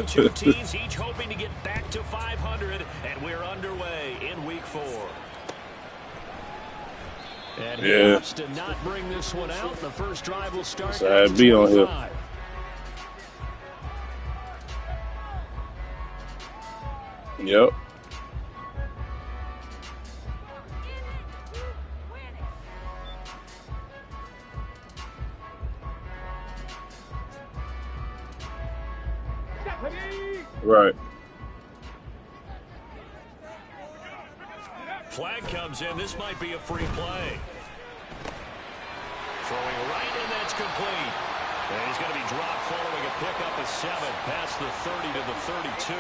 Two teams each hoping to get back to 500, and we're underway in week 4. And he opts to not bring this one out. The first drive will start at 25. Yep. Right. Flag comes in. This might be a free play. Throwing right, and that's complete. And he's going to be dropped following a pickup of 7 past the 30 to the 32.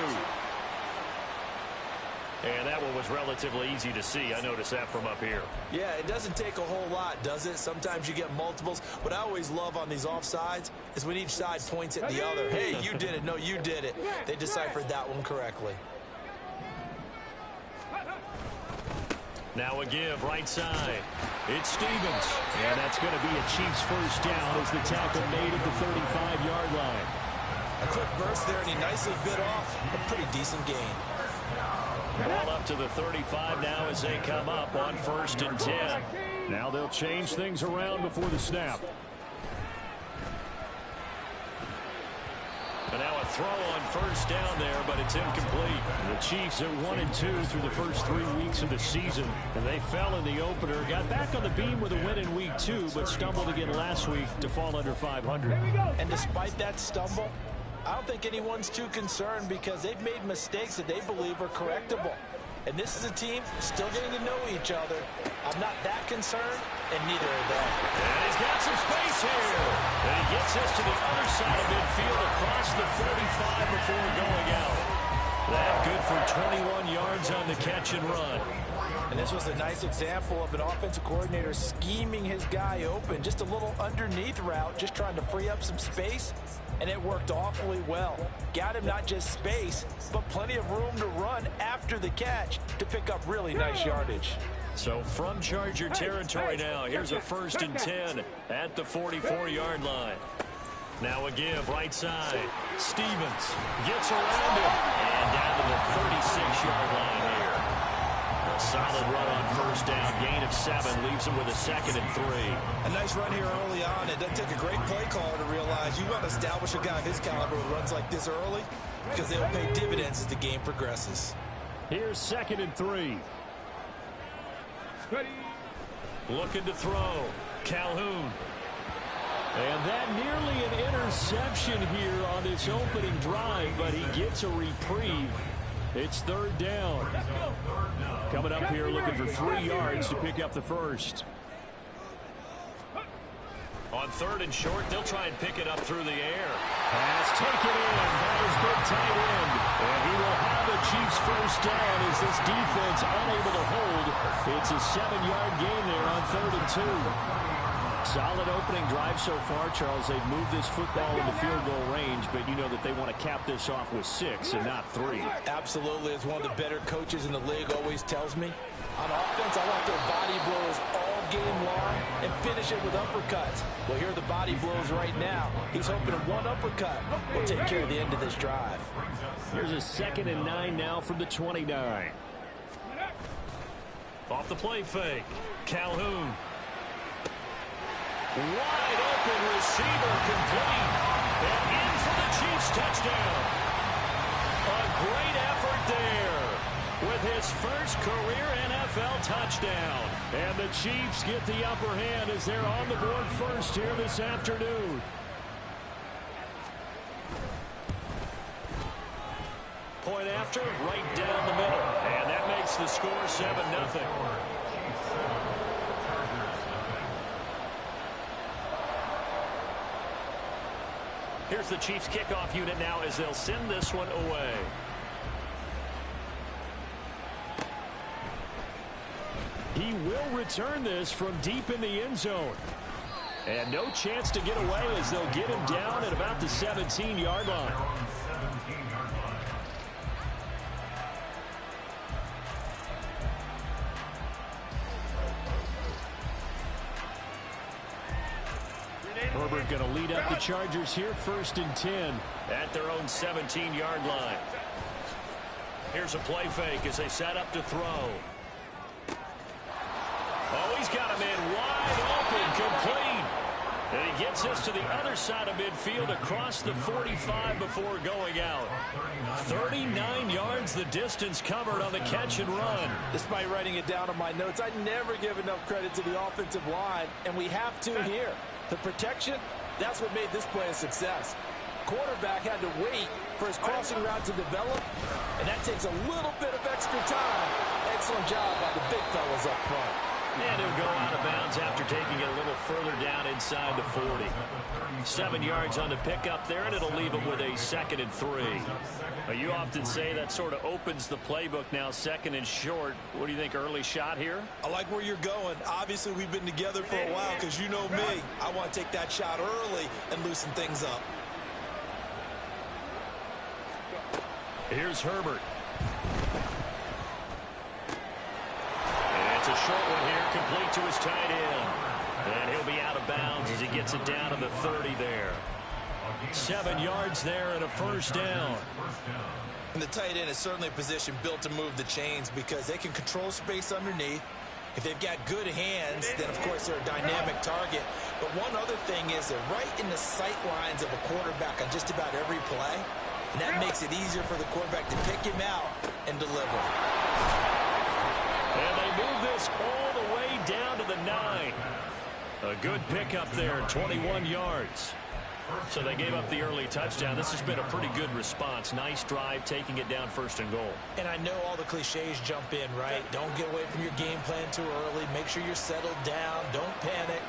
And that one was relatively easy to see. I noticed that from up here. Yeah, it doesn't take a whole lot, does it? Sometimes you get multiples. What I always love on these offsides is when each side points at the other. Hey, you did it. No, you did it. They deciphered that one correctly. Now a give, right side. It's Stevens. And that's going to be a Chiefs first down as the tackle made at the 35-yard line. A quick burst there, and he nicely bit off a pretty decent gain. Ball up to the 35 now as they come up on 1st and 10. Now they'll change things around before the snap. And now a throw on 1st down there, but it's incomplete. The Chiefs are 1-2 through the first 3 weeks of the season. And they fell in the opener, got back on the beam with a win in week 2, but stumbled again last week to fall under 500. And despite that stumble, I don't think anyone's too concerned because they've made mistakes that they believe are correctable. And this is a team still getting to know each other. I'm not that concerned, and neither are they. And he's got some space here. And he gets us to the other side of midfield across the 45 before going out. That good for 21 yards on the catch and run. And this was a nice example of an offensive coordinator scheming his guy open. Just a little underneath route, just trying to free up some space. And it worked awfully well. Got him not just space, but plenty of room to run after the catch to pick up really nice yardage. So from Charger territory now, here's a 1st and 10 at the 44-yard line. Now a give, right side. Stevens gets around him and down to the 36-yard line here. A solid run on 1st down, gain of 7, leaves him with a 2nd and 3. A nice run here early on. It doesn't take a great play caller to realize you want to establish a guy of his caliber who runs like this early because they'll pay dividends as the game progresses. Here's 2nd and 3. Looking to throw. Calhoun. And that nearly an interception here on this opening drive, but he gets a reprieve. It's 3rd down. Coming up here looking for 3 yards to pick up the first. On 3rd and short, they'll try and pick it up through the air. Pass taken in by his big tight end. And he will have a Chiefs first down as this defense unable to hold. It's a 7-yard gain there on 3rd and 2. Solid opening drive so far, Charles. They've moved this football into field goal range, but you know that they want to cap this off with 6 and not 3. Absolutely. As one of the better coaches in the league always tells me, on offense, I want their body blows all game long and finish it with uppercuts. Well, here are the body blows right now. He's hoping one uppercut will take care of the end of this drive. Here's a 2nd and 9 now from the 29. Off the play fake. Calhoun. Wide open receiver complete. And in for the Chiefs touchdown. A great effort there with his first career NFL touchdown. And the Chiefs get the upper hand as they're on the board first here this afternoon. Point after, right down the middle. And that makes the score 7-0. Here's the Chiefs kickoff unit now as they'll send this one away. He will return this from deep in the end zone. And no chance to get away as they'll get him down at about the 17-yard line. Herbert going to lead up the Chargers here, 1st and 10 at their own 17-yard line. Here's a play fake as they set up to throw. Oh, he's got him in wide open, complete. And he gets this to the other side of midfield across the 45 before going out. 39 yards the distance covered on the catch and run. Despite writing it down on my notes, I never give enough credit to the offensive line, and we have to here. The protection, that's what made this play a success. Quarterback had to wait for his crossing route to develop, and that takes a little bit of extra time. Excellent job by the big fellas up front. And he'll go out of bounds after taking it a little further down inside the 40. 7 yards on the pickup there, and it'll leave him with a 2nd and 3. You often say that sort of opens the playbook now, 2nd and short. What do you think, early shot here? I like where you're going. Obviously, we've been together for a while because you know me. I want to take that shot early and loosen things up. Here's Herbert. It's a short one here, complete to his tight end. And he'll be out of bounds as he gets it down to the 30 there. 7 yards there and a 1st down. And the tight end is certainly a position built to move the chains because they can control space underneath. If they've got good hands, then, of course, they're a dynamic target. But one other thing is they're right in the sight lines of a quarterback on just about every play. And that makes it easier for the quarterback to pick him out and deliver. And they move this all the way down to the 9. A good pickup there, 21 yards. So they gave up the early touchdown. This has been a pretty good response. Nice drive, taking it down 1st and goal. And I know all the cliches jump in, right? Don't get away from your game plan too early. Make sure you're settled down. Don't panic.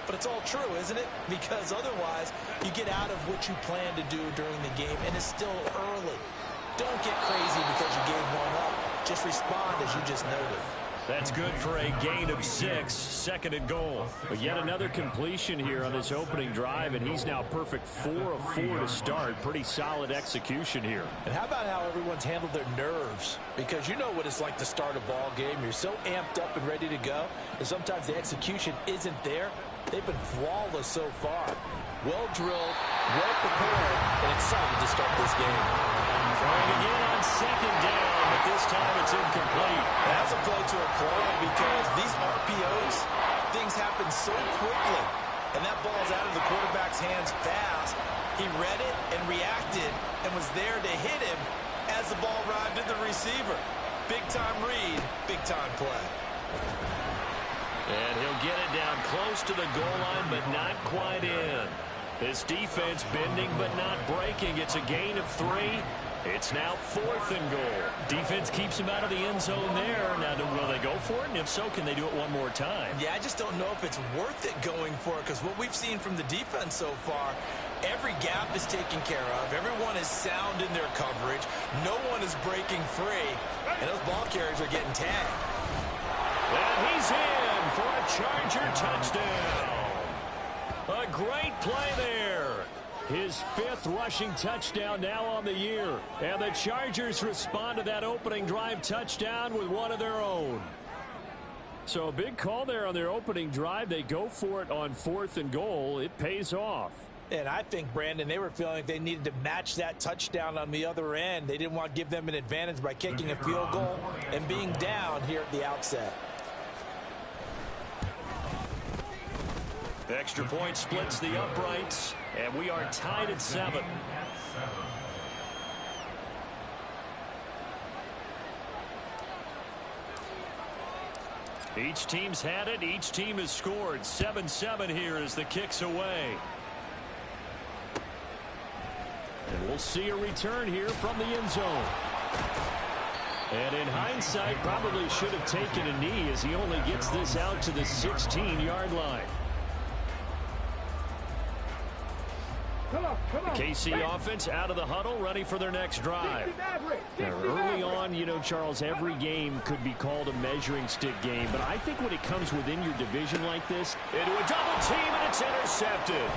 But it's all true, isn't it? Because otherwise, you get out of what you plan to do during the game, and it's still early. Don't get crazy because you gave one up. Just respond as you just noted. That's good for a gain of 6, 2nd and goal. But yet another completion here on this opening drive, and he's now perfect 4 of 4 to start. Pretty solid execution here. And how about how everyone's handled their nerves? Because you know what it's like to start a ball game. You're so amped up and ready to go, and sometimes the execution isn't there. They've been flawless so far. Well drilled, well prepared, and excited to start this game. Trying again on 2nd down, but this time it's incomplete. That's a blow to a play because these RPOs, things happen so quickly. And that ball's out of the quarterback's hands fast. He read it and reacted and was there to hit him as the ball arrived at the receiver. Big-time read, big-time play. And he'll get it down close to the goal line, but not quite in. This defense bending but not breaking. It's a gain of 3. It's now 4th and goal. Defense keeps him out of the end zone there. Now, will they go for it? And if so, can they do it one more time? Yeah, I just don't know if it's worth it going for it because what we've seen from the defense so far, every gap is taken care of. Everyone is sound in their coverage. No one is breaking free. And those ball carriers are getting tagged. And he's in for a Charger touchdown. A great play there. His 5th rushing touchdown now on the year. And the Chargers respond to that opening drive touchdown with one of their own. So a big call there on their opening drive. They go for it on 4th and goal. It pays off. And I think, Brandon, they were feeling like they needed to match that touchdown on the other end. They didn't want to give them an advantage by kicking a field goal and being down here at the outset. Extra point splits the uprights, and we are tied at 7. Each team's had it. Each team has scored. 7-7 here as the kick's away. And we'll see a return here from the end zone. And in hindsight, probably should have taken a knee as he only gets this out to the 16-yard line. The KC offense out of the huddle, ready for their next drive. Now, early on, you know, Charles, every game could be called a measuring stick game. But I think when it comes within your division like this, into a double team, and it's intercepted.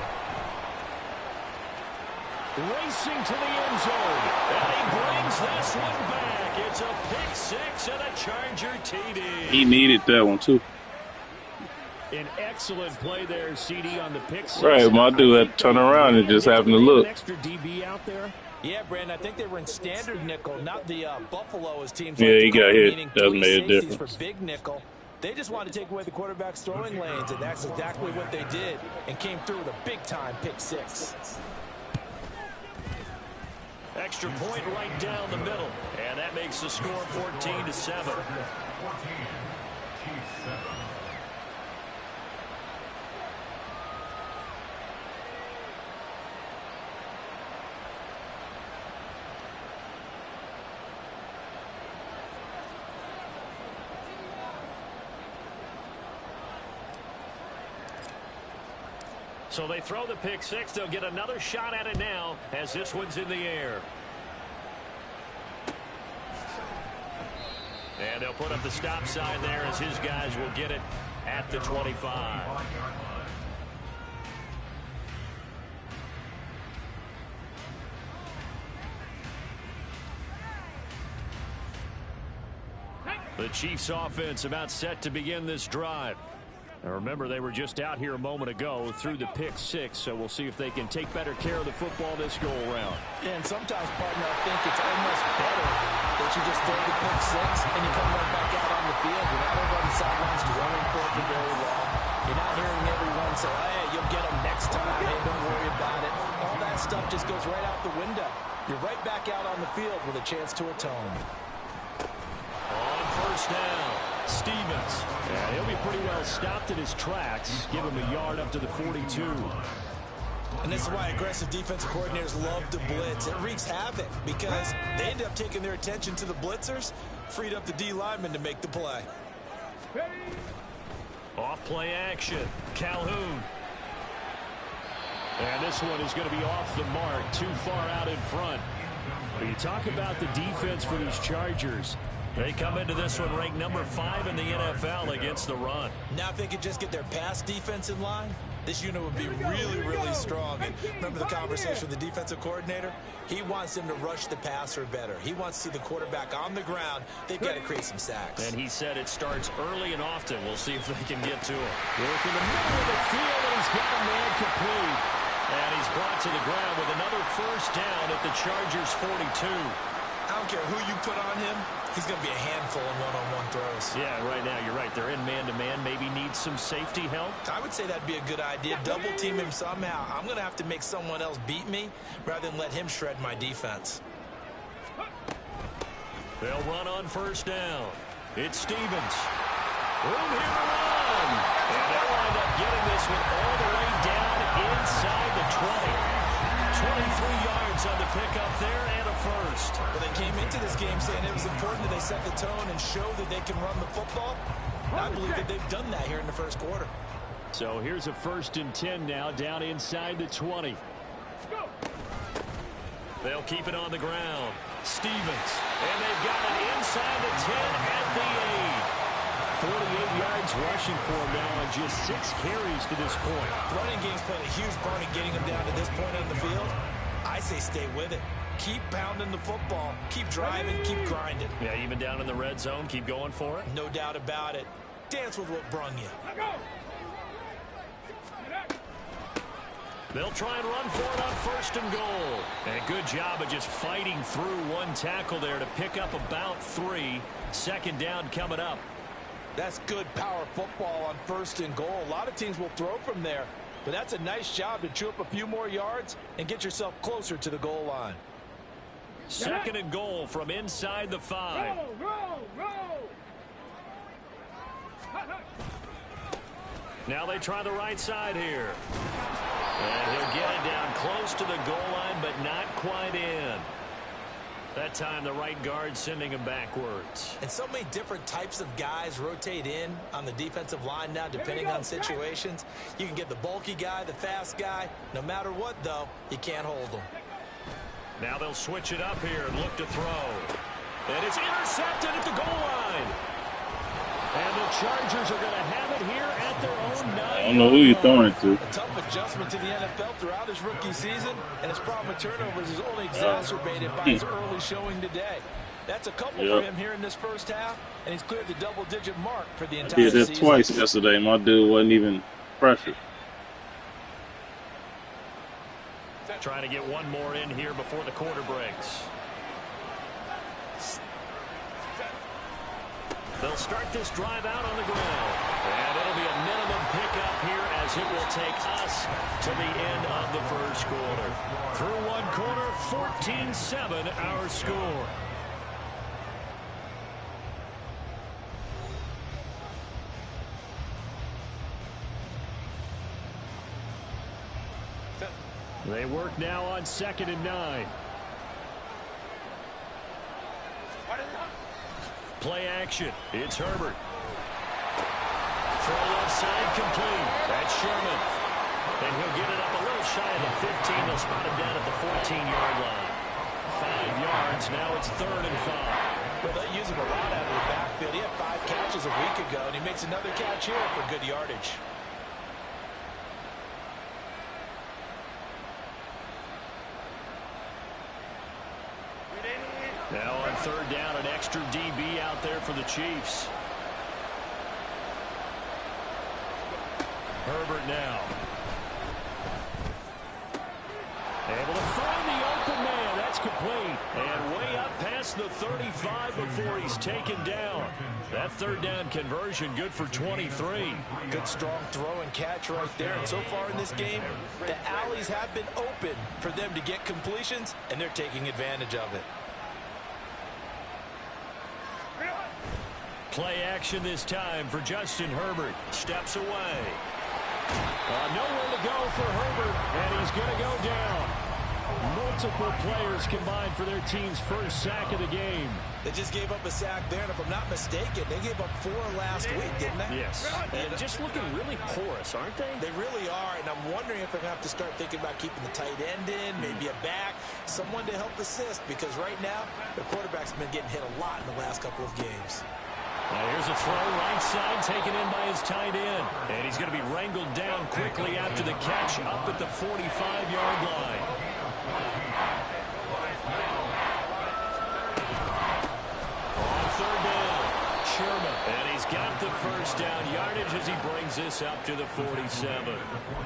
Racing to the end zone. And he brings this one back. It's a pick 6 and a Charger TD. He needed that one, too. An excellent play there, CD, on the pick six. Right, my dude had to turn around and just happened to look. An extra DB out there. Yeah, Brandon, I think they were in standard nickel, not the Buffalo as teams. Yeah, like he got hit. That made a difference. For big nickel. They just wanted to take away the quarterback's throwing lanes, and that's exactly what they did, and came through with a big-time pick six. Extra point right down the middle, and that makes the score 14-7. So they throw the pick six. They'll get another shot at it now as this one's in the air. And they'll put up the stop sign there as his guys will get it at the 25. The Chiefs offense about set to begin this drive. Now remember, they were just out here a moment ago through the pick six, so we'll see if they can take better care of the football this go-around. And sometimes, partner, I think it's almost better that you just throw the pick six and you come right back out on the field. You're not over on the sidelines dwelling for it for very long. You're not hearing everyone say, hey, you'll get them next time. Hey, don't worry about it. All that stuff just goes right out the window. You're right back out on the field with a chance to atone. On first down, Stevens. Yeah, he'll be pretty well stopped in his tracks. Give him a yard up to the 42. And this is why aggressive defensive coordinators love to blitz. It wreaks havoc because they end up taking their attention to the blitzers, freed up the D lineman to make the play. Off play action, Calhoun. And this one is going to be off the mark, too far out in front. When you talk about the defense for these Chargers, they come into this one ranked number 5 in the NFL against the run. Now if they could just get their pass defense in line, this unit would be really, really strong. And remember the conversation with the defensive coordinator? He wants them to rush the passer better. He wants to see the quarterback on the ground. They've got to create some sacks. And he said it starts early and often. We'll see if they can get to it. Work in the middle of the field, and he's got a man complete. And he's brought to the ground with another first down at the Chargers' 42. I don't care who you put on him. He's going to be a handful in one-on-one throws. Yeah, right now, you're right. They're in man-to-man. Maybe need some safety help. I would say that'd be a good idea. Double team him somehow. I'm going to have to make someone else beat me rather than let him shred my defense. They'll run on first down. It's Stevens. Room here to run. And they'll wind up getting this one all the way down inside the 20. 23 yards on the pickup there and a first. Well, they came into this game saying it was important that they set the tone and show that they can run the football. I believe that they've done that here in the first quarter. So here's a 1st and 10 now down inside the 20. They'll keep it on the ground. Stevens. And they've got it inside the 10 at the 8. 48 yards rushing for him now and just 6 carries to this point. The running game's played a huge part in getting him down to this point on the field. I say stay with it. Keep pounding the football. Keep driving. Keep grinding. Yeah, even down in the red zone, keep going for it. No doubt about it. Dance with what brung you. They'll try and run for it on 1st and goal. And a good job of just fighting through one tackle there to pick up about 3. 2nd down coming up. That's good power football on 1st and goal. A lot of teams will throw from there, but that's a nice job to chew up a few more yards and get yourself closer to the goal line. 2nd and goal from inside the 5. Now they try the right side here. And he'll get it down close to the goal line, but not quite in. That time the right guard sending him backwards. And so many different types of guys rotate in on the defensive line now depending on situations. You can get the bulky guy, the fast guy. No matter what, though, you can't hold them. Now they'll switch it up here and look to throw. And it's intercepted at the goal line. And the Chargers are going to have it here at their own 9. I don't know who you're throwing it to. A tough adjustment to the NFL throughout his rookie season, and his problem with turnovers is only exacerbated by his early showing today. That's a couple for him here in this first half, and he's cleared the double-digit mark for the entire season. He did that twice yesterday. My dude wasn't even pressured. Trying to get one more in here before the quarter breaks. They'll start this drive out on the ground. And it'll be a minimum pickup here as it will take us to the end of the first quarter. Through one quarter, 14-7 our score. They work now on 2nd and 9. Play action. It's Herbert. Throw left side complete. That's Sherman. And he'll get it up a little shy of the 15. They'll spot him down at the 14-yard line. 5 yards. Now it's 3rd and 5. Well, they use him a lot out of the backfield. He had 5 catches a week ago, and he makes another catch here for good yardage. Now on 3rd down, an extra DB out there for the Chiefs. Herbert now. Able to find the open man. That's complete. And way up past the 35 before he's taken down. That 3rd down conversion good for 23. Good strong throw and catch right there. And so far in this game, the alleys have been open for them to get completions, and they're taking advantage of it. Play action this time for Justin Herbert. Steps away. Nowhere to go for Herbert, and he's going to go down. Multiple players combined for their team's first sack of the game. They just gave up a sack there, and if I'm not mistaken, they gave up 4 last week, didn't they? Yes. And just looking really porous, aren't they? They really are, and I'm wondering if they're going to have to start thinking about keeping the tight end in, maybe a back, someone to help assist, because right now, the quarterback's been getting hit a lot in the last couple of games. Now here's a throw, right side, taken in by his tight end. And he's going to be wrangled down quickly after the catch up at the 45-yard line. On 3rd down, Sherman. And he's got the first down yardage as he brings this up to the 47.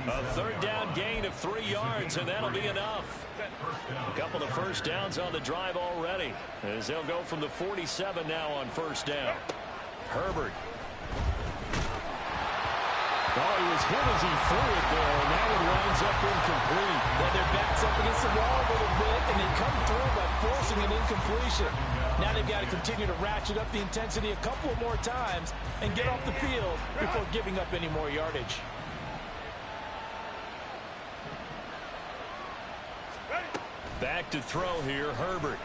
A 3rd down gain of 3 yards, and that'll be enough. A couple of first downs on the drive already, as they'll go from the 47 now on 1st down. Herbert. Oh, he was hit as he threw it there, and that one winds up incomplete. Well, their back's up against the wall a little bit, and they come through by forcing an incompletion. Now they've got to continue to ratchet up the intensity a couple of more times and get off the field before giving up any more yardage. Back to throw here, Herbert.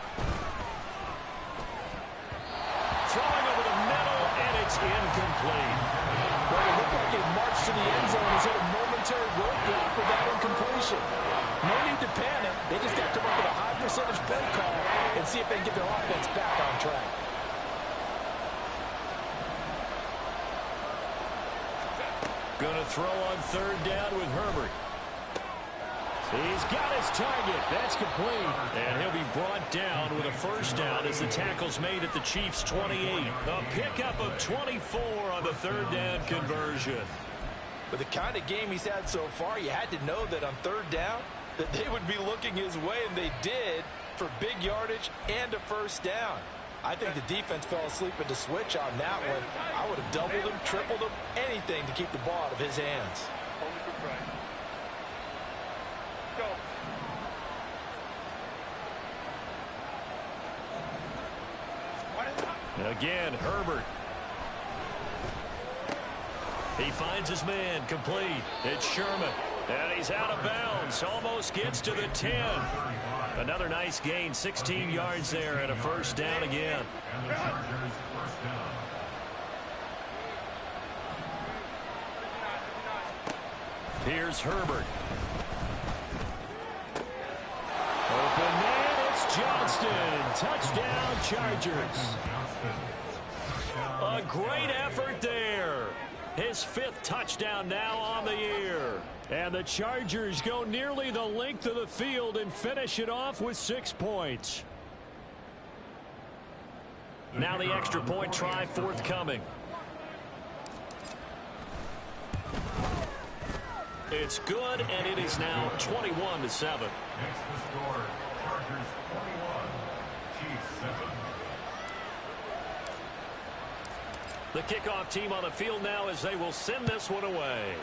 Throwing over the middle, and it's incomplete. Well, it looked like a march to the end zone has hit a momentary roadblock with that incompletion. No need to panic. They just got to come up with a high percentage play call and see if they can get their offense back on track. Going to throw on 3rd down with Herbert. He's got his target. That's complete. And he'll be brought down with a first down as the tackle's made at the Chiefs' 28. A pickup of 24 on the 3rd down conversion. With the kind of game he's had so far, you had to know that on 3rd down that they would be looking his way, and they did, for big yardage and a first down. I think the defense fell asleep at the switch on that one. I would have doubled him, tripled him, anything to keep the ball out of his hands. Again, Herbert. He finds his man, complete. It's Sherman. And he's out of bounds. Almost gets to the 10. Another nice gain, 16 yards there, and a first down again. Here's Herbert. Open man, it's Johnston. Touchdown, Chargers. A great effort there. His 5th touchdown now on the year. And the Chargers go nearly the length of the field and finish it off with 6 points. Now the extra point try forthcoming. It's good, and it is now 21-7. Next to score, Chargers 21, Chiefs 7. The kickoff team on the field now as they will send this one away.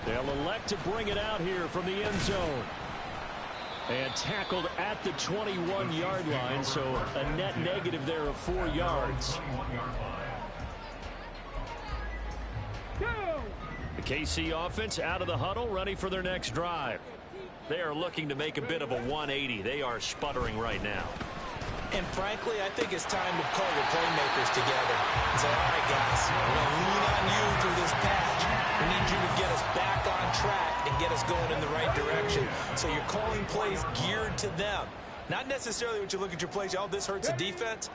They'll elect to bring it out here from the end zone. And tackled at the 21-yard line, so a net negative there of 4 yards. The KC offense out of the huddle, ready for their next drive. They are looking to make a bit of a 180. They are sputtering right now. And frankly, I think it's time to call your playmakers together and say, all right, guys, we're going to lean on you through this patch. We need you to get us back on track and get us going in the right direction. So you're calling plays geared to them. Not necessarily what you look at your plays, oh, this hurts the defense.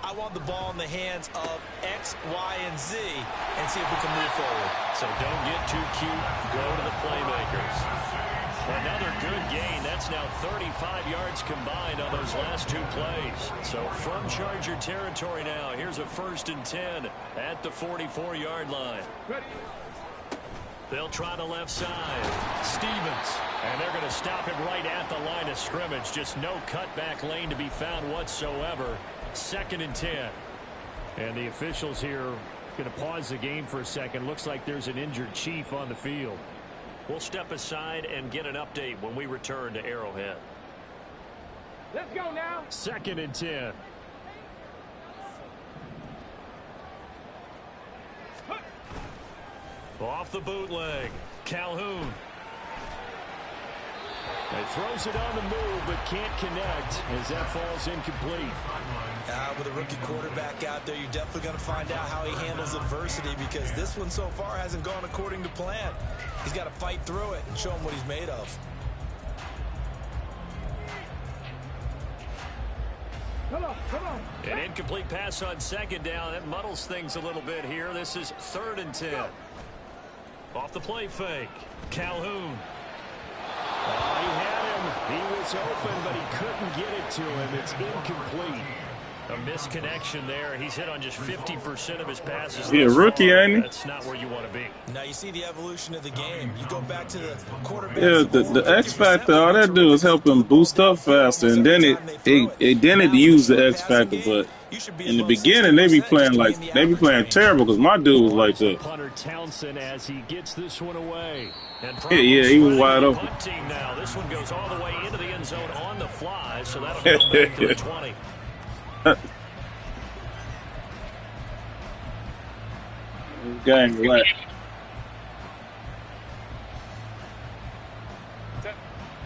I want the ball in the hands of X, Y, and Z and see if we can move forward. So don't get too cute. Go to the playmakers. Another good gain. That's now 35 yards combined on those last 2 plays. So from Charger territory now, here's a 1st and 10 at the 44-yard line. They'll try the left side. Stevens. And they're going to stop him right at the line of scrimmage. Just no cutback lane to be found whatsoever. 2nd and 10. And the officials here going to pause the game for a second. Looks like there's an injured Chief on the field. We'll step aside and get an update when we return to Arrowhead. Let's go now. 2nd and 10. Off the bootleg. Calhoun. He throws it on the move, but can't connect as that falls incomplete. With a rookie quarterback out there, you're definitely going to find out how he handles adversity, because this one so far hasn't gone according to plan. He's got to fight through it and show him what he's made of. Come on. An incomplete pass on 2nd down. That muddles things a little bit here. This is 3rd and 10. Off the play fake. Calhoun. He had him. He was open, but he couldn't get it to him. It's incomplete. A misconnection there. He's hit on just 50% of his passes. He a rookie, ain't he? That's not where you want to be. Now you see the evolution of the game. You go back to the quarterback. Yeah, the X Factor, all that do is help him boost up faster, and then it use the X Factor. But in the beginning, they be playing terrible, because my dude was like that. Punter Townsend as he gets this one away. Yeah, he was wide open. Now this one goes all the way into the end zone on the fly, so that'll go back to the 20. Gang, relax.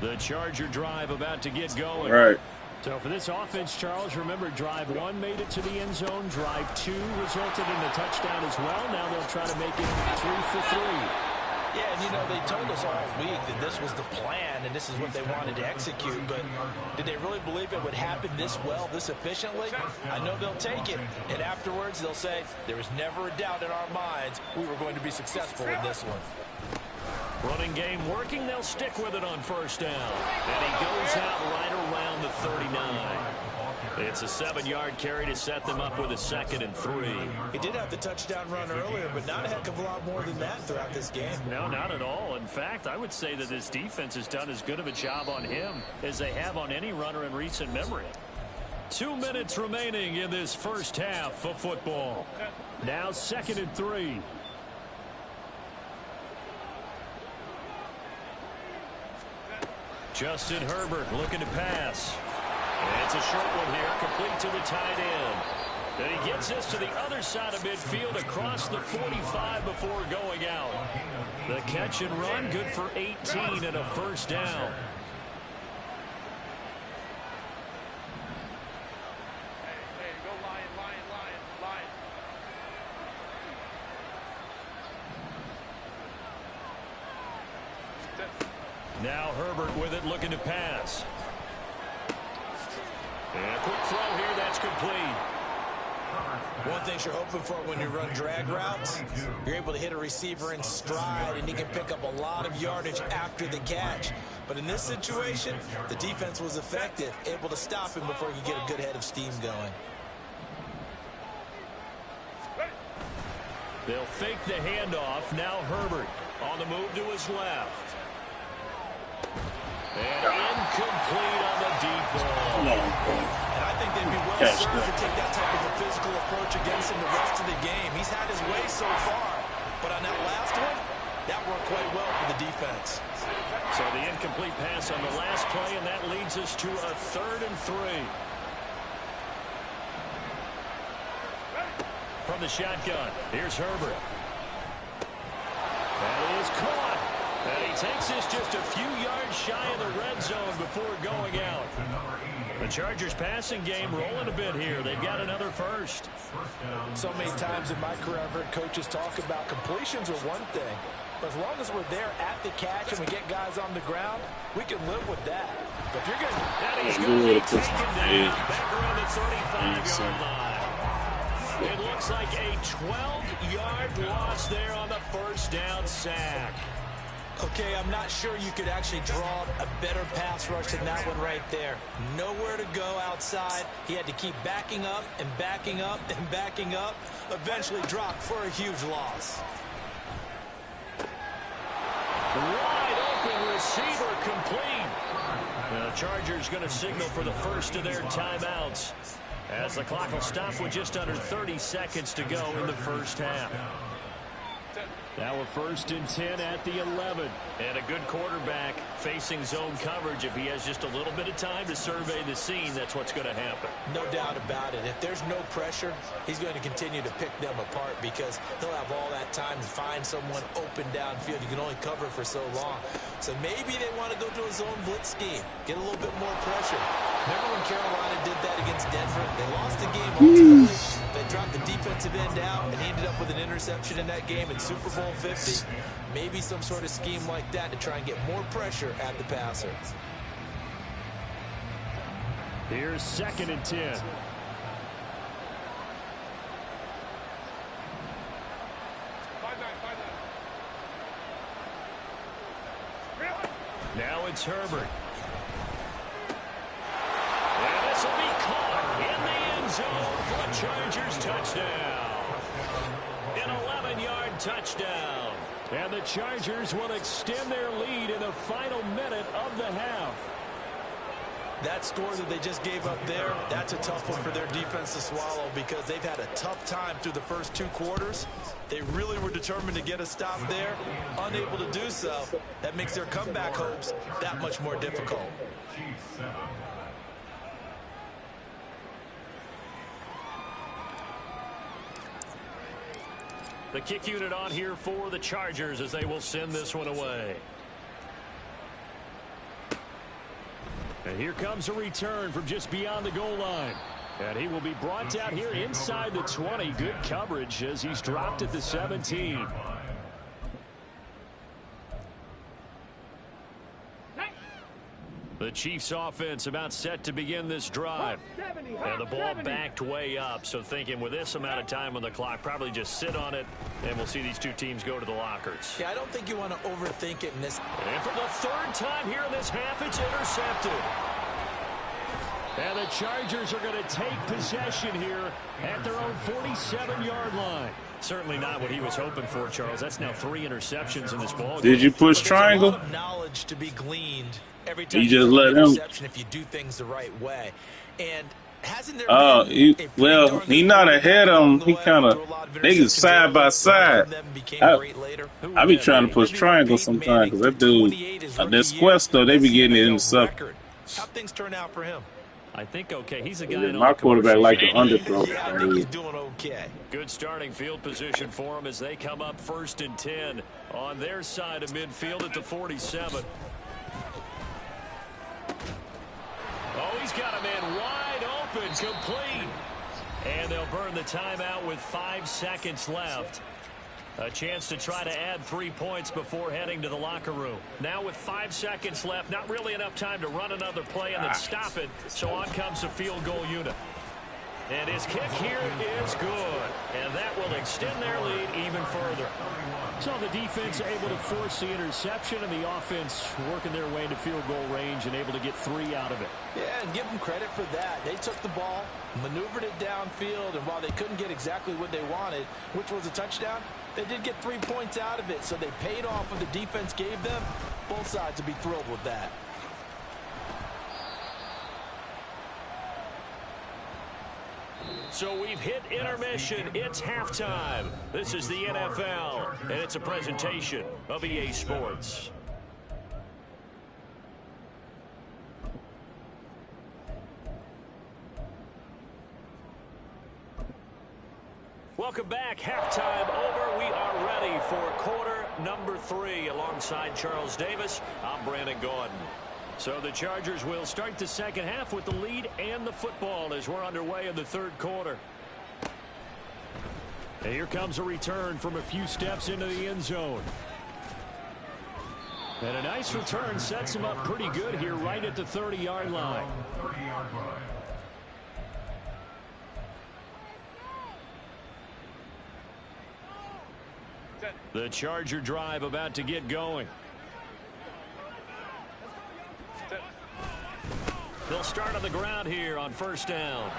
The Charger drive about to get going. Right. So for this offense, Charles, remember drive 1 made it to the end zone. Drive 2 resulted in a touchdown as well. Now they'll try to make it 3 for 3. Yeah, and you know, they told us all week that this was the plan and this is what they wanted to execute, but did they really believe it would happen this well, this efficiently? I know they'll take it, and afterwards they'll say, there was never a doubt in our minds we were going to be successful in this one. Running game working, they'll stick with it on 1st down. And he goes out right around the 39. It's a 7-yard carry to set them up with a 2nd and 3. He did have the touchdown run earlier, but not a heck of a lot more than that throughout this game. No, not at all. In fact, I would say that this defense has done as good of a job on him as they have on any runner in recent memory. 2 minutes remaining in this first half of football. Now 2nd and 3. Justin Herbert looking to pass. And it's a short one here, complete to the tight end. And he gets this to the other side of midfield across the 45 before going out. The catch and run, good for 18 and a 1st down. Now Herbert with it, looking to pass. And a quick throw here, that's complete. One thing you're hoping for when you run drag routes, you're able to hit a receiver in stride, and he can pick up a lot of yardage after the catch. But in this situation, the defense was effective, able to stop him before he could get a good head of steam going. They'll fake the handoff. Now Herbert on the move to his left. And incomplete on the deep ball. And I think they'd be well served to take that type of a physical approach against him the rest of the game. He's had his way so far, but on that last one, that worked quite well for the defense. So the incomplete pass on the last play, and that leads us to a 3rd and 3. From the shotgun, here's Herbert. That is caught. And he takes this just a few yards shy of the red zone before going out. The Chargers passing game rolling a bit here. They've got another first. So many times in my career I've heard coaches talk about completions are one thing, but as long as we're there at the catch and we get guys on the ground, we can live with that. But if you're going to... That is going to be taken down back around the 35-yard line. It looks like a 12-yard loss there on the first down sack. Okay, I'm not sure you could actually draw a better pass rush than that one right there. Nowhere to go outside. He had to keep backing up and backing up and backing up. Eventually dropped for a huge loss. Wide open receiver complete. The Chargers going to signal for the first of their timeouts, as the clock will stop with just under 30 seconds to go in the first half. Now a 1st and 10 at the 11. And a good quarterback facing zone coverage. If he has just a little bit of time to survey the scene, that's what's going to happen. No doubt about it. If there's no pressure, he's going to continue to pick them apart because he'll have all that time to find someone open downfield. You can only cover for so long. So maybe they want to go to a zone blitz scheme, get a little bit more pressure. Remember when Carolina did that against Denver? They lost the game ultimately. They dropped the defensive end out, and he ended up with an interception in that game in Super Bowl 50. Maybe some sort of scheme like that to try and get more pressure at the passer. Here's 2nd and 10. Now it's Herbert. And this will be caught in the end zone for a Chargers touchdown. An 11-yard touchdown. And the Chargers will extend their lead in the final minute of the half. That score that they just gave up there, that's a tough one for their defense to swallow because they've had a tough time through the first 2 quarters. They really were determined to get a stop there, unable to do so. That makes their comeback hopes that much more difficult. The kick unit on here for the Chargers as they will send this one away. And here comes a return from just beyond the goal line. And he will be brought down here inside the 20. Good coverage as he's dropped at the 17. The Chiefs offense about set to begin this drive. And the ball backed way up. So thinking with this amount of time on the clock, probably just sit on it. And we'll see these two teams go to the lockers. Yeah, I don't think you want to overthink it in this. And for the 3rd time here in this half, it's intercepted. And the Chargers are going to take possession here at their own 47-yard line. Certainly not what he was hoping for, Charles. That's now 3 interceptions in this ball game. Did you push triangle? There's a lot of knowledge to be gleaned every time you just let him. If you do things the right way. And hasn't there well, he not ahead of him. He kind of, they get side by side. I be trying to push triangle sometimes because that dude, that Squesto, they be getting it in the sucker. How things turn out for him? I think okay. He's a guy. My quarterback like the underthrow. Yeah, I think he's doing okay. Good starting field position for him as they come up 1st and 10 on their side of midfield at the 47. Oh, he's got a man wide open, complete. And they'll burn the timeout with 5 seconds left. A chance to try to add 3 points before heading to the locker room. Now with 5 seconds left, not really enough time to run another play and then stop it. So on comes the field goal unit. And his his kick here is good. And that will extend their lead even further. So the defense able to force the interception, and the offense working their way into field goal range and able to get 3 out of it. Yeah, and give them credit for that. They took the ball, maneuvered it downfield, and while they couldn't get exactly what they wanted, which was a touchdown, they did get 3 points out of it. So they paid off what the defense gave them. Both sides would be thrilled with that. So we've hit intermission. It's halftime. This is the NFL, and it's a presentation of EA Sports. Welcome back. Halftime over. We are ready for quarter number 3. Alongside Charles Davis, I'm Brandon Gordon. So the Chargers will start the second half with the lead and the football as we're underway in the third quarter. And here comes a return from a few steps into the end zone. And a nice return sets him up pretty good here right at the 30-yard line. The Charger drive about to get going. They'll start on the ground here on first down.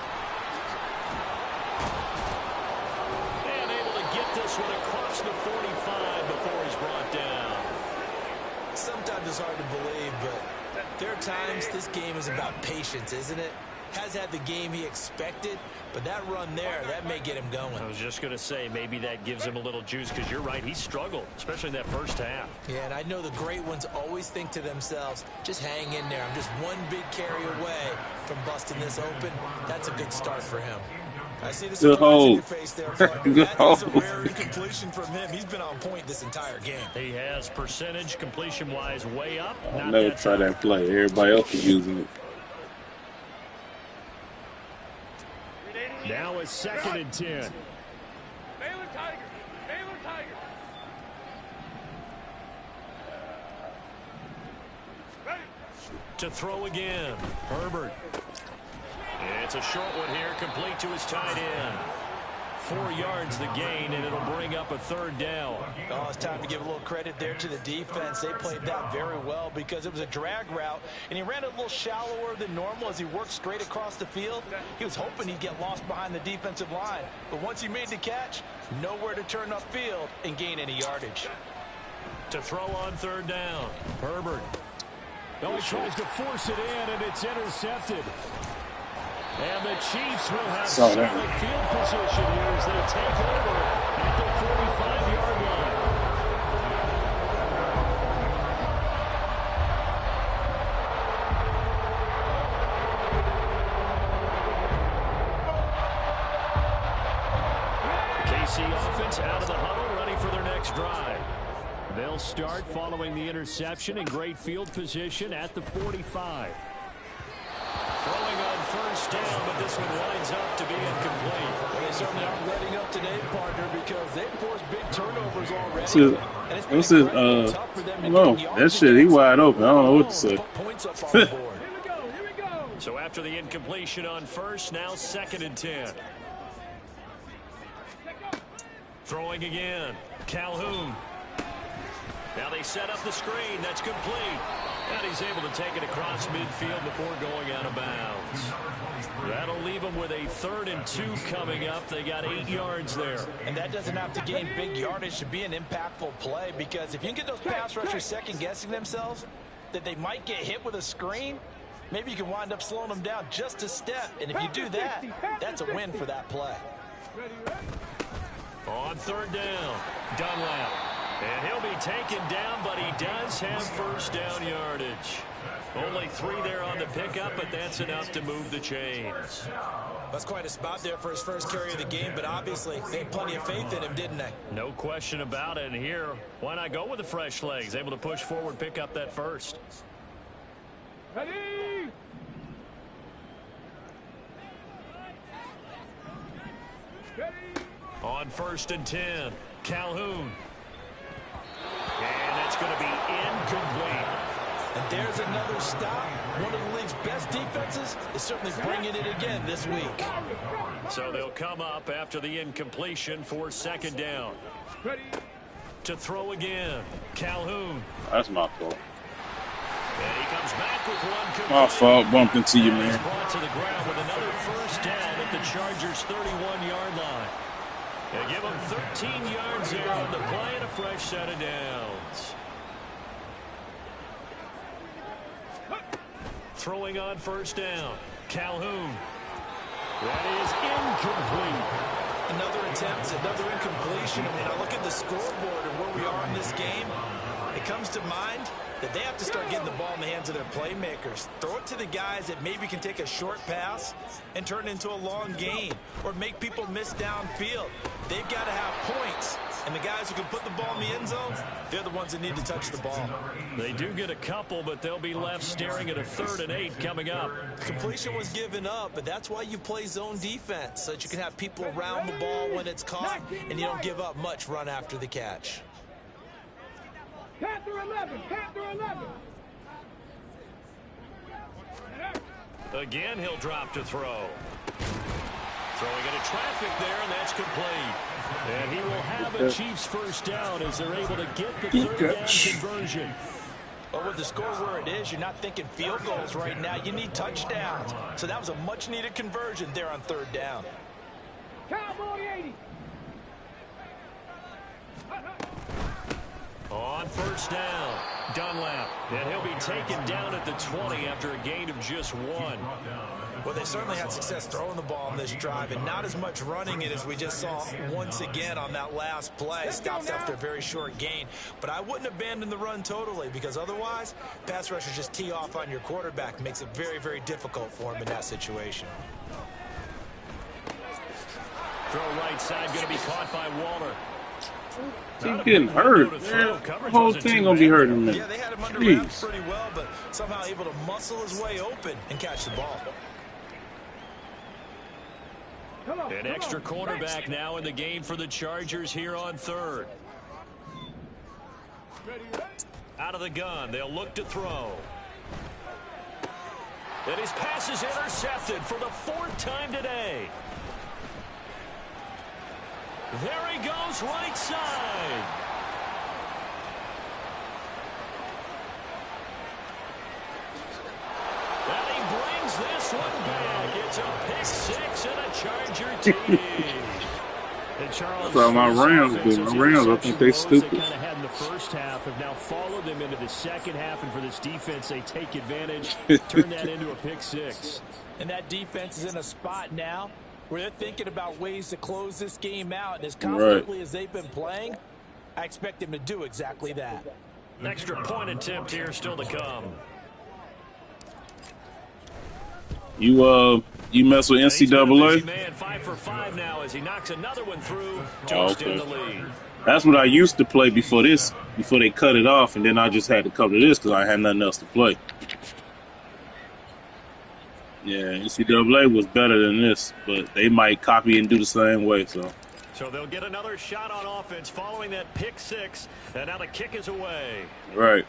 And able to get this one across the 45 before he's brought down. Sometimes it's hard to believe, but there are times this game is about patience, isn't it? Has had the game he expected, but that run there, that may get him going. I was just going to say, maybe that gives him a little juice, because you're right, he struggled, especially in that first half. Yeah, and I know the great ones always think to themselves, just hang in there. I'm just one big carry away from busting this open. That's a good start for him. I see the surprise in your face there, partner. That is a rare incompletion from him. He's been on point this entire game. He has percentage completion-wise way up. I'll never try that play. Everybody else is using it. Now it's 2nd and 10. Baylor Tigers. Baylor Tigers. Ready. To throw again. Herbert. It's a short one here, complete to his tight end. 4 yards the gain, and it'll bring up a 3rd down. Oh, it's time to give a little credit there to the defense. They played that very well because it was a drag route, and he ran a little shallower than normal as he worked straight across the field. He was hoping he'd get lost behind the defensive line, but once he made the catch, nowhere to turn upfield and gain any yardage. To throw on 3rd down. Herbert. Oh, he tries to force it in, and it's intercepted. And the Chiefs will have solid field position here as they take over at the 45-yard line. KC offense out of the huddle, ready for their next drive. They'll start following the interception in great field position at the 45. Throwing on first down, but this one winds up to be incomplete. Well, they certainly aren't letting up today, partner, because they've forced big turnovers already. This is no, that shit, he wide open. I don't know what to say. Points up on the board. Here we go. So after the incompletion on first, now 2nd and 10. Throwing again. Calhoun. Now they set up the screen. That's complete. And he's able to take it across midfield before going out of bounds. That'll leave them with a 3rd and 2 coming up. They got 8 yards there. And that doesn't have to gain big yardage to be an impactful play, because if you can get those pass rushers second-guessing themselves that they might get hit with a screen, maybe you can wind up slowing them down just a step. And if you do that, that's a win for that play. On 3rd down, Dunlap. And he'll be taken down, but he does have first down yardage. Only 3 there on the pickup, but that's enough to move the chains. That's quite a spot there for his first carry of the game, but obviously they had plenty of faith in him, didn't they? No question about it. And here, why not go with the fresh legs? Able to push forward, pick up that first. Ready. Ready. On 1st and 10, Calhoun. And that's going to be incomplete. And there's another stop. One of the league's best defenses is certainly bringing it again this week. So they'll come up after the incompletion for second down. Ready. To throw again. Calhoun. That's my fault. And he comes back with one complete. My fault. Bumped into you, man. He's brought to the ground with another first down at the Chargers' 31-yard line. They give him 13 yards there on the play and a fresh set of downs. Throwing on first down. Calhoun. That is incomplete. Another attempt, another incompletion. I mean, I look at the scoreboard and where we are in this game. It comes to mind that they have to start getting the ball in the hands of their playmakers. Throw it to the guys that maybe can take a short pass and turn it into a long gain or make people miss downfield. They've got to have points. And the guys who can put the ball in the end zone, they're the ones that need to touch the ball. They do get a couple, but they'll be left staring at a 3rd and 8 coming up. Completion was given up, but that's why you play zone defense, so that you can have people around the ball when it's caught, and you don't give up much run after the catch. Panther 11. Panther 11. Again, he'll drop to throw. Throwing into traffic there, and that's complete. And he will have a Chiefs first down as they're able to get the 3rd down conversion. Well, with the score where it is, you're not thinking field goals right now. You need touchdowns. So that was a much-needed conversion there on 3rd down. Cowboy 80. On first down, Dunlap. And he'll be taken down at the 20 after a gain of just 1. Well, they certainly had success throwing the ball on this drive and not as much running it as we just saw once again on that last play. Stopped after a very short gain. But I wouldn't abandon the run totally because otherwise, pass rushers just tee off on your quarterback. Makes it very, very difficult for him in that situation. Throw right side going to be caught by Waller. He's getting hurt, man. The whole thing gonna be hurting me. Yeah, they had him under wraps pretty well, but somehow able to muscle his way open and catch the ball. An extra cornerback now in the game for the Chargers here on 3rd. Out of the gun, they'll look to throw. And his pass is intercepted for the 4th time today. There he goes, right side. And he brings this one back. It's a pick 6 and a Charger TD. And Charles, that's how my Rams do. My Rams, I think they stupid. They kind of had in the first half have now followed them into the second half, and for this defense, they take advantage, turn that into a pick 6. And that defense is in a spot now where they're thinking about ways to close this game out. And as confidently as they've been playing, I expect them to do exactly that. Extra point attempt here still to come. You mess with NCAA? Man, 5 for 5 now as he knocks another one through. Just in the lead. That's what I used to play before this, before they cut it off, and then I just had to come to this because I had nothing else to play. Yeah, NCAA was better than this, but they might copy and do the same way. So they'll get another shot on offense following that pick 6, and now the kick is away. Right.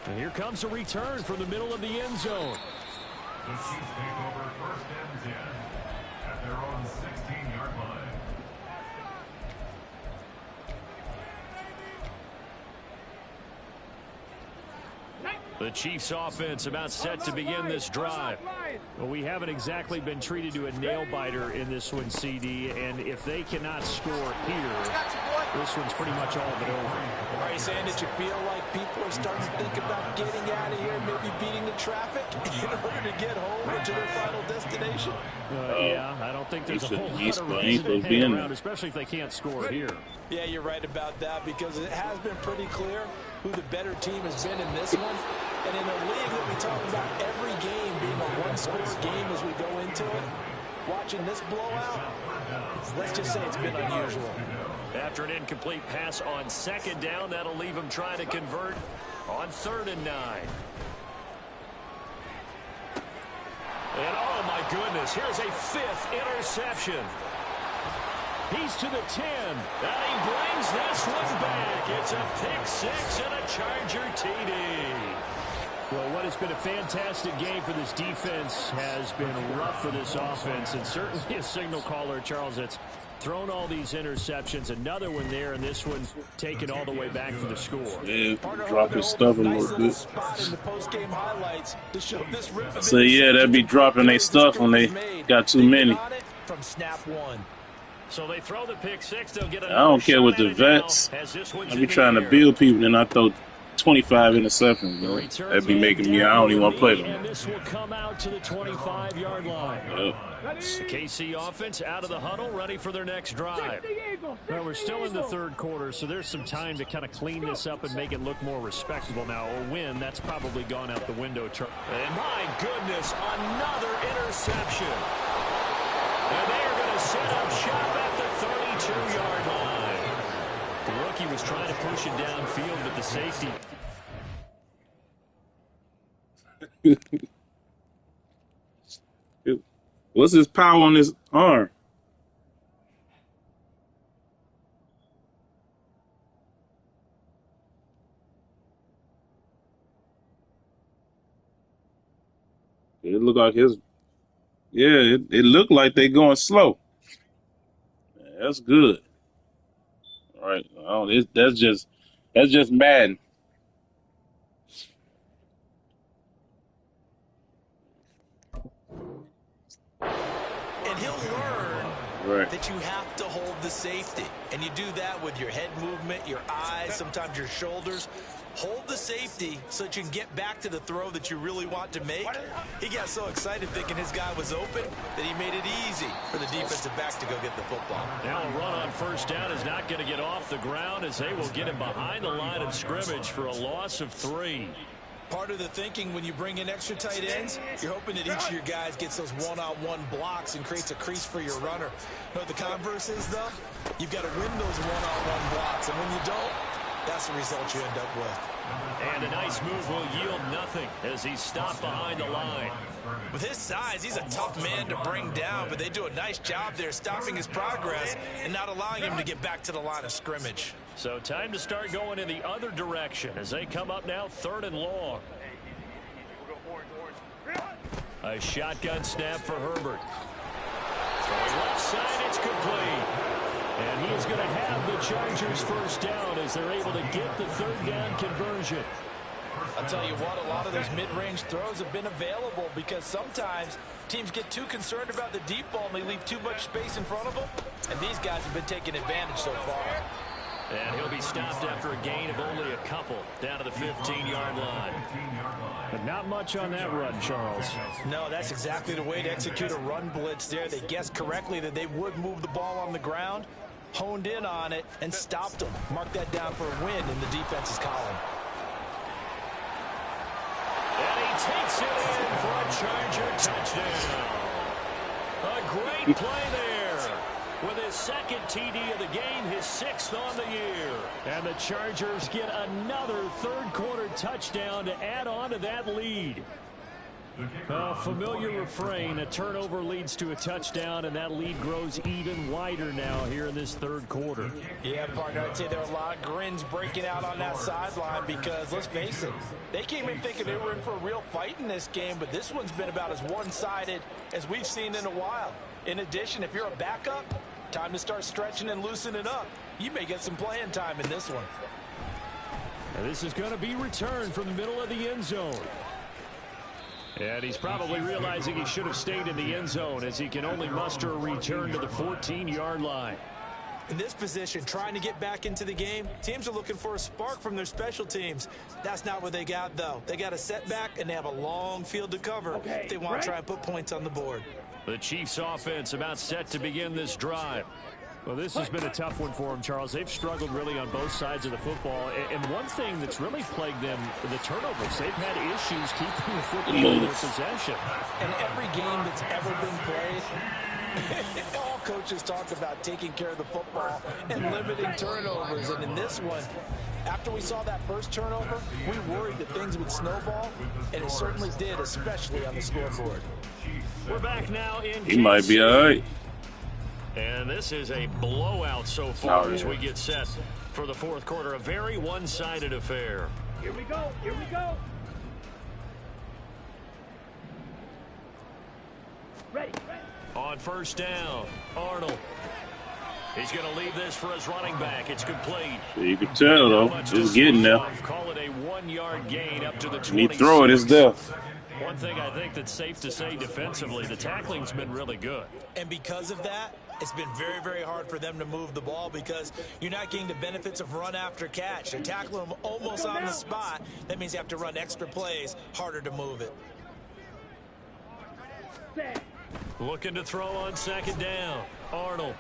And here comes a return from the middle of the end zone. The Chiefs take over 1st and 10 at their own 16-yard line. The Chiefs offense about set to begin this drive. Well, we haven't exactly been treated to a nail-biter in this one, CD, and if they cannot score here, this one's pretty much all but over. Are you saying that you feel like people are starting to think about getting out of here, maybe beating the traffic in order to get home or to their final destination? Yeah, I don't think there's a whole lot of reason to hang around, especially if they can't score here. Yeah, you're right about that because it has been pretty clear who the better team has been in this one. And in a league that we talk about every game being a one-score game as we go into it, watching this blowout, let's just say it's been unusual. After an incomplete pass on 2nd down, that'll leave him trying to convert on 3rd and 9. And oh my goodness, here's a 5th interception. He's to the 10. And he brings this one back. It's a pick six and a Charger TD. Well, what has been a fantastic game for this defense has been rough for this offense. And certainly a signal caller, Charles, that's thrown all these interceptions. Another one there, and this one taken all the way back for the score. Yeah, dropping stuff a little bit. So, yeah, they'll be dropping their stuff when they got too many. From snap one. So they throw the pick six. They'll get I don't care with the vets. I be trying to build people, and I throw 25 interceptions. That'd be making me, I don't even want to play them. And this will come out to the 25-yard line. The KC offense out of the huddle, ready for their next drive. Well, we're still in the third quarter, so there's some time to kind of clean this up and make it look more respectable. Now, a win, that's probably gone out the window. And my goodness, another interception. And they are going to set up shop at the 32-yard line. The rookie was trying to push it downfield, but the safety. What's his power on his arm? It looked like his. Yeah, it looked like they going slow. That's good. All right. Oh, that's just Madden. And he'll learn that you have to hold the safety. And you do that with your head movement, your eyes, sometimes your shoulders. Hold the safety so that you can get back to the throw that you really want to make. He got so excited thinking his guy was open that he made it easy for the defensive back to go get the football. Now a run on first down is not going to get off the ground as they will get him behind the line of scrimmage for a loss of 3. Part of the thinking when you bring in extra tight ends, you're hoping that each of your guys gets those one-on-one blocks and creates a crease for your runner. But the converse is, though, you've got to win those one-on-one blocks. And when you don't, that's the result you end up with. And a nice move will yield nothing as he's stopped behind the line. With his size, he's a tough man to bring down, but they do a nice job there stopping his progress and not allowing him to get back to the line of scrimmage. So time to start going in the other direction as they come up now 3rd and long. A shotgun snap for Herbert. Throwing left side, it's complete. And he is going to have the Chargers first down as they're able to get the 3rd down conversion. I'll tell you what, a lot of those mid-range throws have been available because sometimes teams get too concerned about the deep ball and they leave too much space in front of them. And these guys have been taking advantage so far. And he'll be stopped after a gain of only a couple down to the 15-yard line. But not much on that run, Charles. No, that's exactly the way to execute a run blitz there. They guessed correctly that they would move the ball on the ground, honed in on it, and stopped them. Mark that down for a win in the defense's column. And he takes it in for a Charger touchdown. A great play there. With his 2nd TD of the game, his 6th on the year. And the Chargers get another 3rd quarter touchdown to add on to that lead. A familiar refrain, a turnover leads to a touchdown, and that lead grows even wider now here in this 3rd quarter. Yeah, partner, I'd say there are a lot of grins breaking out on that sideline because, let's face it, they came in thinking they were in for a real fight in this game, but this one's been about as one-sided as we've seen in a while. In addition, if you're a backup, time to start stretching and loosening up. You may get some playing time in this one. And this is going to be returned from the middle of the end zone. And he's probably realizing he should have stayed in the end zone as he can only muster a return to the 14-yard line. In this position, trying to get back into the game, teams are looking for a spark from their special teams. That's not what they got, though. They got a setback, and they have a long field to cover if they want to try and put points on the board. The Chiefs offense about set to begin this drive. Well, this has been a tough one for them, Charles. They've struggled really on both sides of the football. And one thing that's really plagued them, the turnovers. They've had issues keeping the football in their possession. And every game that's ever been played, all coaches talk about taking care of the football and limiting turnovers. And in this one, after we saw that first turnover, we worried that things would snowball, and it certainly did, especially on the scoreboard. We're back now in He might be all right. And this is a blowout so far as we get set for the fourth quarter. A very one-sided affair. Here we go. Here we go. Ready. On first down, Arnold. He's going to leave this for his running back. It's complete. So you can tell, though. It's getting there. Call it a 1-yard gain up to the 26. When he throw it, it's there. One thing I think that's safe to say defensively, the tackling's been really good. And because of that, it's been very, very hard for them to move the ball because you're not getting the benefits of run after catch. They're tackling them almost on the spot. That means you have to run extra plays, harder to move it. Looking to throw on second down. Arnold.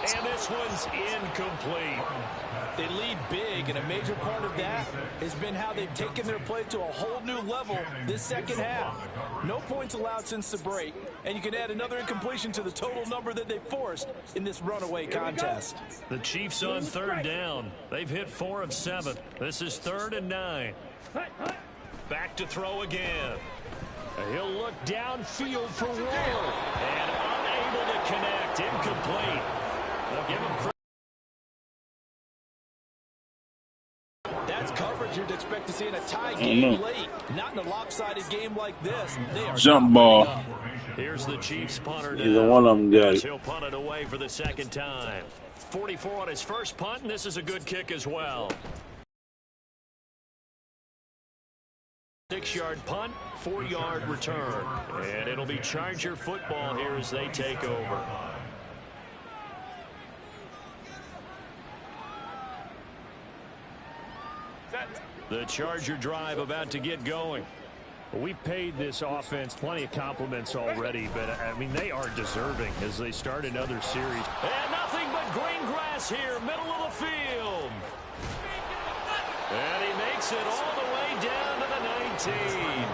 And this one's incomplete. They lead big, and a major part of that has been how they've taken their play to a whole new level this second half. No points allowed since the break, and you can add another incompletion to the total number that they forced in this runaway contest. The Chiefs on third down. They've hit 4 of 7. This is 3rd and 9. Back to throw again. He'll look downfield for Ward. And unable to connect. Incomplete. They'll give him. That's coverage you'd expect to see in a tie game late. Not in a lopsided game like this. They are jump ball. Here's the Chiefs punter now. Either one of them got it. He'll punt it away for the second time. 44 on his first punt, and this is a good kick as well. 6-yard punt, 4-yard return. And it'll be Charger football here as they take over. The Charger drive about to get going. We've paid this offense plenty of compliments already, but, I mean, they are deserving as they start another series. And nothing but green grass here, middle of the field. And he makes it all the way down to the 19.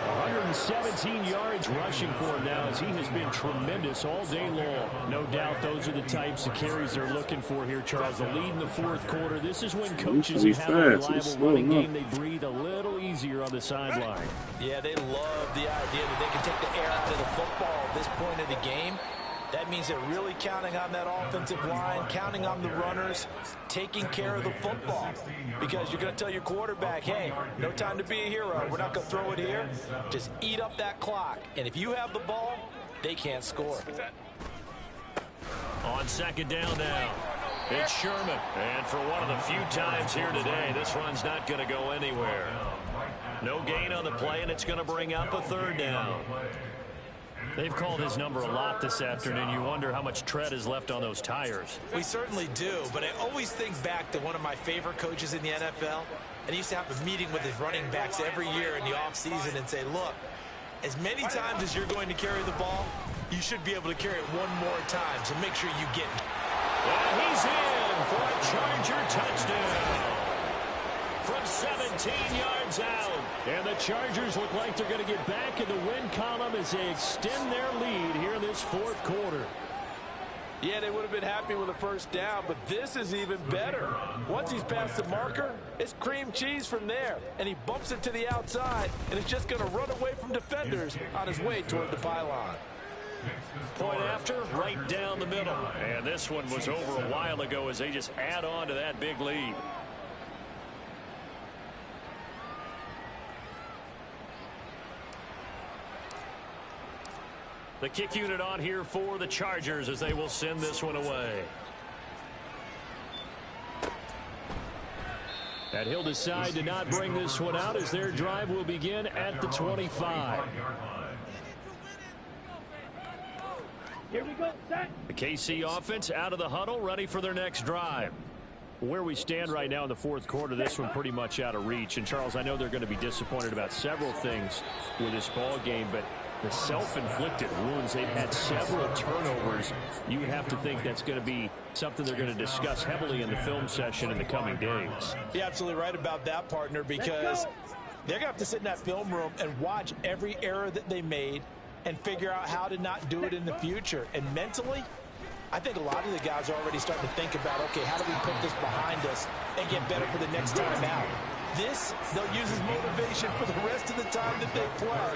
117 yards rushing for him now as he has been tremendous all day long. No doubt those are the types of carries they're looking for here, Charles. The lead in the fourth quarter. This is when coaches have a reliable running game. They breathe a little easier on the sideline. Yeah, they love the idea that they can take the air out of the football at this point of the game. That means they're really counting on that offensive line, counting on the runners, taking care of the football. Because you're going to tell your quarterback, hey, no time to be a hero. We're not going to throw it here. Just eat up that clock. And if you have the ball, they can't score. On second down now, it's Sherman. And for one of the few times here today, this run's not going to go anywhere. No gain on the play, and it's going to bring up a 3rd down. They've called his number a lot this afternoon. You wonder how much tread is left on those tires. We certainly do, but I always think back to one of my favorite coaches in the NFL, and he used to have a meeting with his running backs every year in the offseason and say, look, as many times as you're going to carry the ball, you should be able to carry it one more time, so make sure you get it. And he's in for a Charger touchdown. From 17 yards out. And the Chargers look like they're going to get back in the win column as they extend their lead here in this fourth quarter. Yeah, they would have been happy with a first down, but this is even better. Once he's past the marker, it's cream cheese from there. And he bumps it to the outside, and it's just going to run away from defenders on his way toward the pylon. Point after, right down the middle. And this one was over a while ago as they just add on to that big lead. The kick unit on here for the Chargers as they will send this one away. And he'll decide to not bring this one out as their drive will begin at the 25. Here we go, set. The KC offense out of the huddle, ready for their next drive. Where we stand right now in the fourth quarter, this one pretty much out of reach. And, Charles, I know they're going to be disappointed about several things with this ball game, but the self-inflicted wounds, they've had several turnovers. You would have to think that's going to be something they're going to discuss heavily in the film session in the coming days. You're absolutely right about that, partner, because they're going to have to sit in that film room and watch every error that they made and figure out how to not do it in the future. And mentally, I think a lot of the guys are already starting to think about, okay, how do we put this behind us and get better for the next time out? This, they'll use as motivation for the rest of the time that they play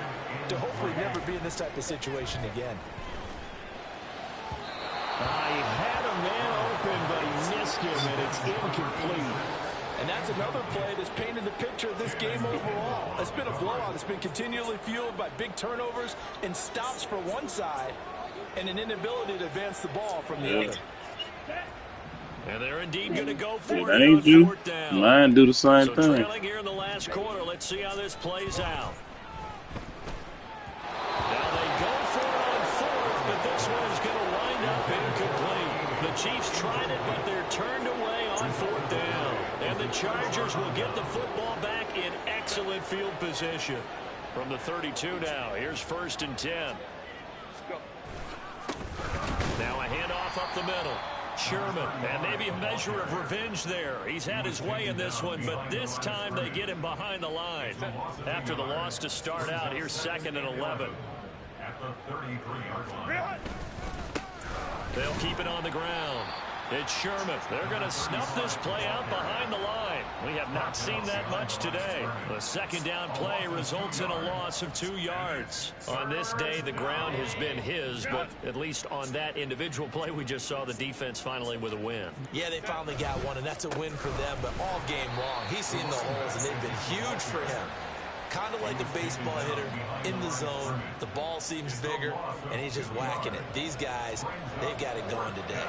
to hopefully never be in this type of situation again. He had a man open, but he missed him, and it's incomplete. And that's another play that's painted the picture of this game overall. It's been a blowout. It's been continually fueled by big turnovers and stops for one side and an inability to advance the ball from the other. And they're indeed going to go for It it ain't on you. fourth down. Mine do the same So thing. trailing here in the last quarter. Let's see how this plays out. Now they go for it on fourth, but this one's going to wind up incomplete. The Chiefs tried it, but they're turned away on fourth down. And the Chargers will get the football back in excellent field position. From the 32 now, here's 1st and 10. Now a handoff up the middle. Sherman, and maybe a measure of revenge there. He's had his way in this one, but this time they get him behind the line. After the loss to start out, here's 2nd and 11. At the 33-yard line. They'll keep it on the ground. It's Sherman. They're going to snuff this play out behind the line. We have not seen that much today. The 2nd down play results in a loss of 2 yards. On this day, the ground has been his, but at least on that individual play, we just saw the defense finally with a win. Yeah, they finally got one, and that's a win for them, but all game long. He's seen the holes, and they've been huge for him. Kind of like a baseball hitter in the zone. The ball seems bigger, and he's just whacking it. These guys, they've got it going today.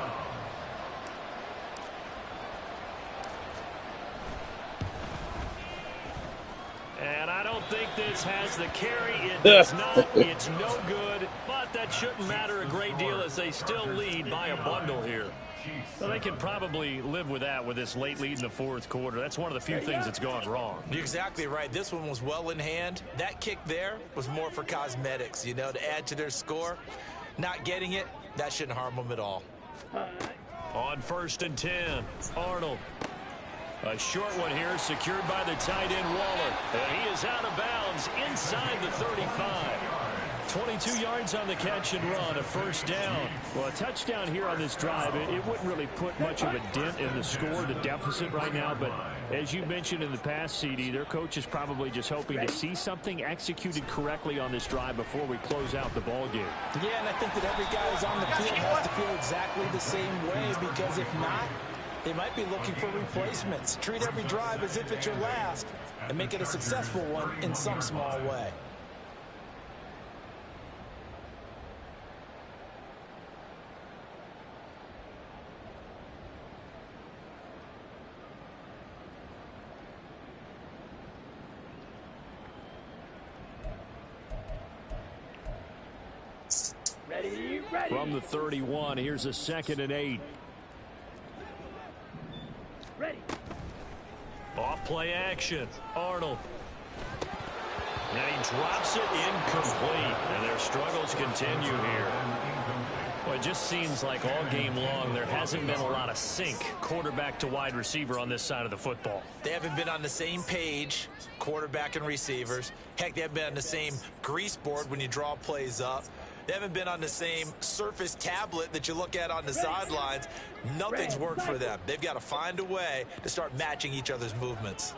And I don't think this has the carry. It does not. It's no good. But that shouldn't matter a great deal as they still lead by a bundle here. Well, they can probably live with that with this late lead in the 4th quarter. That's one of the few things that's gone wrong. You're exactly right. This one was well in hand. That kick there was more for cosmetics, you know, to add to their score. Not getting it, that shouldn't harm them at all. On 1st and 10, Arnold. A short one here, secured by the tight end Waller. And he is out of bounds inside the 35. 22 yards on the catch and run, a 1st down. Well, a touchdown here on this drive, it wouldn't really put much of a dent in the score, the deficit right now. But as you mentioned in the past, CD, their coach is probably just hoping to see something executed correctly on this drive before we close out the ball game. Yeah, and I think that every guy who's on the field has to feel exactly the same way, because if not, they might be looking for replacements. Treat every drive as if it's your last and make it a successful one in some small way. Ready. From the 31, here's a 2nd and 8. Ready. Off play action. Arnold. And he drops it incomplete. And their struggles continue here. Well, it just seems like all game long there hasn't been a lot of sync quarterback to wide receiver on this side of the football. They haven't been on the same page, quarterback and receivers. Heck, they haven't been on the same grease board when you draw plays up. They haven't been on the same surface tablet that you look at on the sidelines. Nothing's worked for them. They've got to find a way to start matching each other's movements.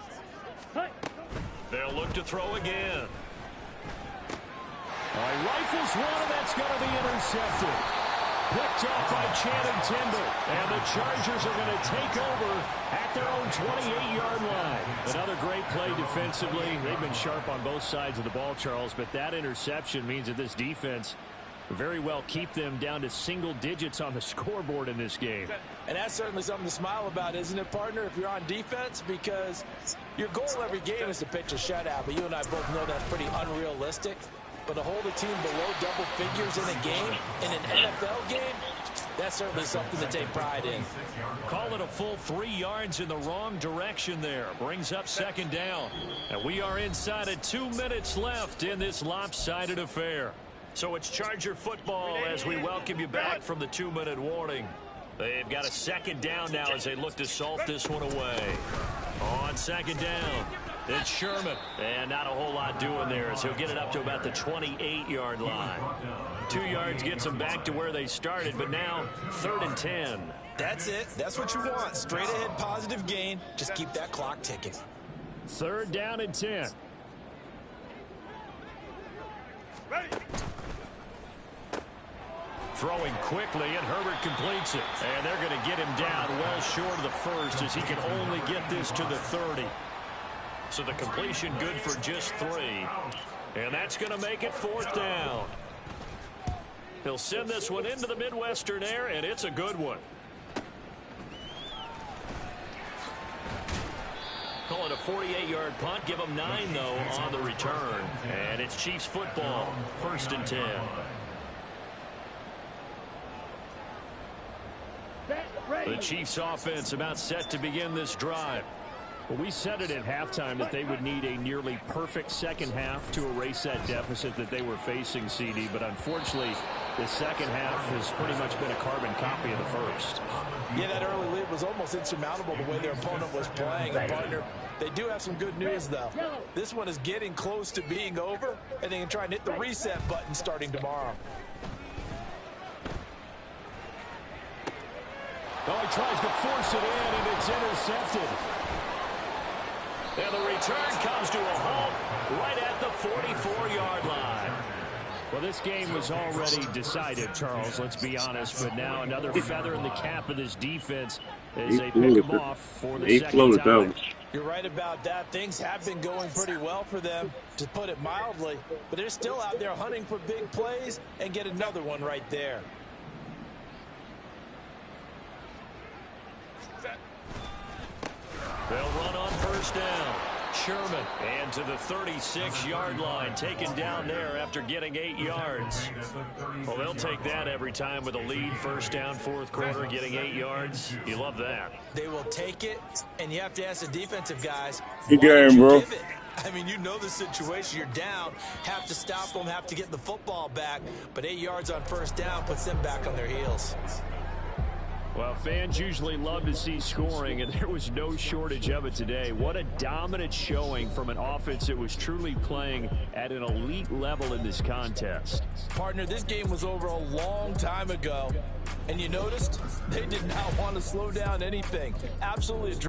They'll look to throw again. Rifles one, and that's going to be intercepted. Picked off by Channing Tindall. And the Chargers are going to take over at their own 28-yard line. Another great play defensively. They've been sharp on both sides of the ball, Charles, but that interception means that this defense very well keep them down to single digits on the scoreboard in this game. And that's certainly something to smile about, isn't it, partner, if you're on defense? Because your goal every game is to pitch a shutout, but you and I both know that's pretty unrealistic. But to hold a team below double figures in a game, in an NFL game, that's certainly something to take pride in. Call it a full 3 yards in the wrong direction there. Brings up 2nd down. And we are inside of 2 minutes left in this lopsided affair. So it's Charger football as we welcome you back from the 2-minute warning. They've got a 2nd down now as they look to salt this one away. On 2nd down, it's Sherman. And not a whole lot doing there as he'll get it up to about the 28-yard line. 2 yards gets them back to where they started, but now 3rd and 10. That's it. That's what you want. Straight ahead positive gain. Just keep that clock ticking. 3rd down and 10. Throwing quickly, and Herbert completes it. And they're going to get him down well short of the first as he can only get this to the 30. So the completion good for just 3. And that's going to make it 4th down. He'll send this one into the Midwestern air, and it's a good one. Call it a 48-yard punt. Give them 9, though, on the return. And it's Chiefs football, 1st and 10. The Chiefs offense about set to begin this drive. Well, we said it at halftime that they would need a nearly perfect second half to erase that deficit that they were facing, CD. But unfortunately, the second half has pretty much been a carbon copy of the first. Yeah, that early lead was almost insurmountable the way their opponent was playing. And partner, they do have some good news, though. This one is getting close to being over, and they can try and hit the reset button starting tomorrow. Oh, he tries to force it in, and it's intercepted. And the return comes to a halt right at the 44-yard line. Well, this game was already decided, Charles, let's be honest. But now another feather in the cap of this defense as they pick him off for the second time. You're right about that. Things have been going pretty well for them, to put it mildly. But they're still out there hunting for big plays and get another one right there. They'll run on 1st down. Sherman, and to the 36-yard line, taken down there after getting 8 yards. Well, they'll take that every time with a lead. 1st down, 4th quarter, getting 8 yards. You love that. They will take it, and you have to ask the defensive guys. Good game, bro. I mean, you know the situation. You're down. Have to stop them, have to get the football back. But 8 yards on 1st down puts them back on their heels. Well, fans usually love to see scoring, and there was no shortage of it today. What a dominant showing from an offense that was truly playing at an elite level in this contest. Partner, this game was over a long time ago, and you noticed they did not want to slow down anything. Absolutely.